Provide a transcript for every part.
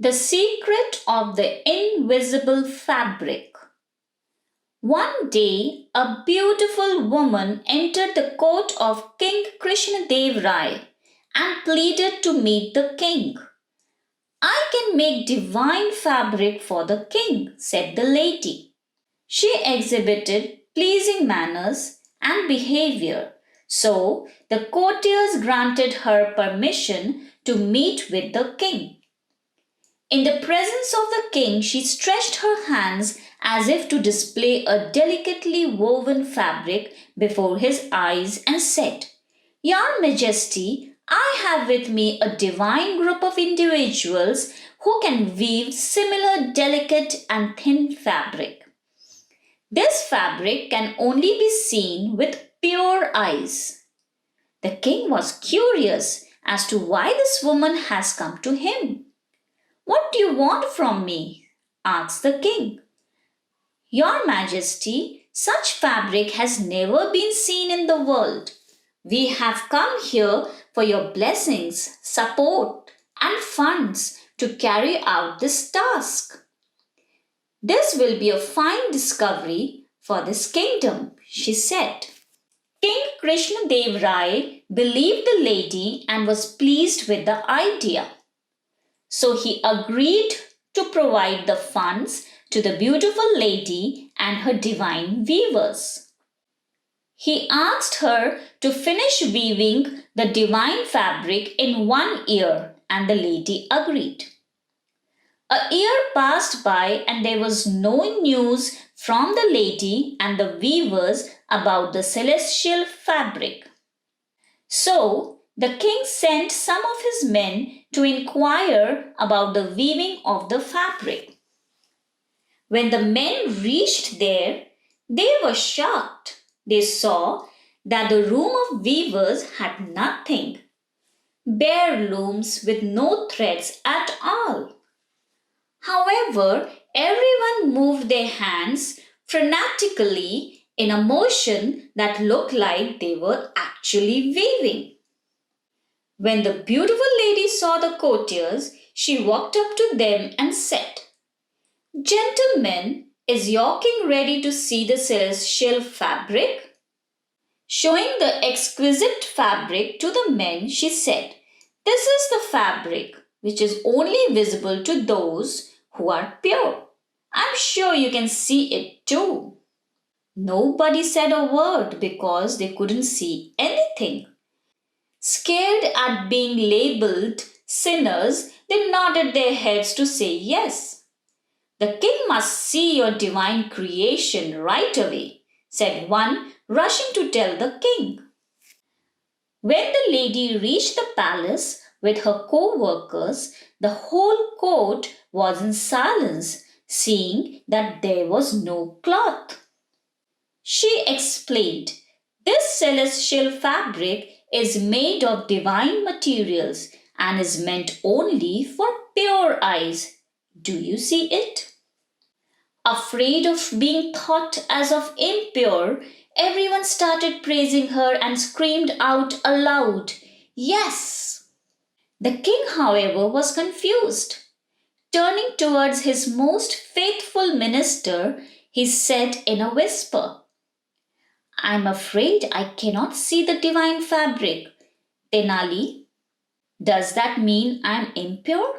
The secret of the invisible fabric. One day, a beautiful woman entered the court of King Krishna Devraya and pleaded to meet the king. I can make divine fabric for the king, said the lady. She exhibited pleasing manners and behavior, so the courtiers granted her permission to meet with the king. In the presence of the king, she stretched her hands as if to display a delicately woven fabric before his eyes and said, Your Majesty, I have with me a divine group of individuals who can weave similar delicate and thin fabric. This fabric can only be seen with pure eyes. The king was curious as to why this woman has come to him. What do you want from me? Asked the king. Your Majesty, such fabric has never been seen in the world. We have come here for your blessings, support, and funds to carry out this task. This will be a fine discovery for this kingdom, she said. King Krishna Devraya believed the lady and was pleased with the idea. So he agreed to provide the funds to the beautiful lady and her divine weavers. He asked her to finish weaving the divine fabric in 1 year, and the lady agreed. A year passed by and there was no news from the lady and the weavers about the celestial fabric. So the king sent some of his men to inquire about the weaving of the fabric. When the men reached there, they were shocked. They saw that the room of weavers had nothing, bare looms with no threads at all. However, everyone moved their hands frenetically in a motion that looked like they were actually weaving. When the beautiful lady saw the courtiers, she walked up to them and said, Gentlemen, is your king ready to see the celestial fabric? Showing the exquisite fabric to the men, she said, This is the fabric which is only visible to those who are pure. I'm sure you can see it too. Nobody said a word because they couldn't see anything. Scared at being labeled sinners, they nodded their heads to say yes. The king must see your divine creation right away, said one, rushing to tell the king. When the lady reached the palace with her co-workers, the whole court was in silence, seeing that there was no cloth. She explained, This celestial fabric is made of divine materials and is meant only for pure eyes. Do you see it? Afraid of being thought as of impure, everyone started praising her and screamed out aloud, Yes! The king, however, was confused. Turning towards his most faithful minister, he said in a whisper, I'm afraid I cannot see the divine fabric. Tenali, does that mean I'm impure?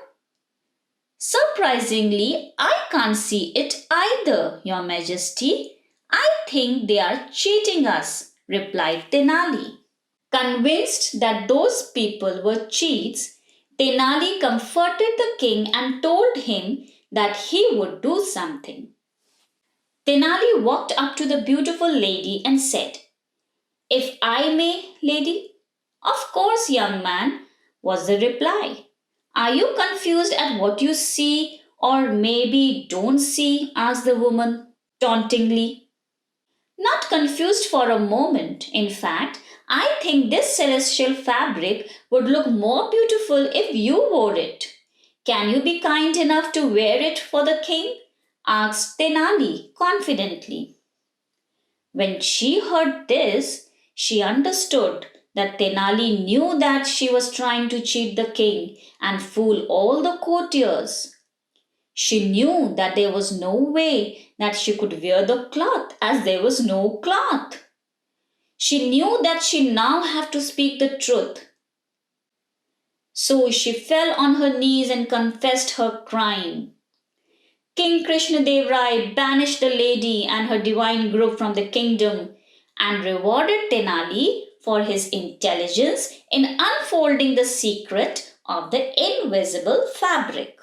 Surprisingly, I can't see it either, Your Majesty. I think they are cheating us, replied Tenali. Convinced that those people were cheats, Tenali comforted the king and told him that he would do something. Tenali walked up to the beautiful lady and said, If I may, lady? Of course, young man, was the reply. Are you confused at what you see or maybe don't see? Asked the woman tauntingly. Not confused for a moment. In fact, I think this celestial fabric would look more beautiful if you wore it. Can you be kind enough to wear it for the king? Asked Tenali confidently. When she heard this, she understood that Tenali knew that she was trying to cheat the king and fool all the courtiers. She knew that there was no way that she could wear the cloth as there was no cloth. She knew that she now had to speak the truth. So she fell on her knees and confessed her crime. King Krishna Devraya banished the lady and her divine group from the kingdom and rewarded Tenali for his intelligence in unfolding the secret of the invisible fabric.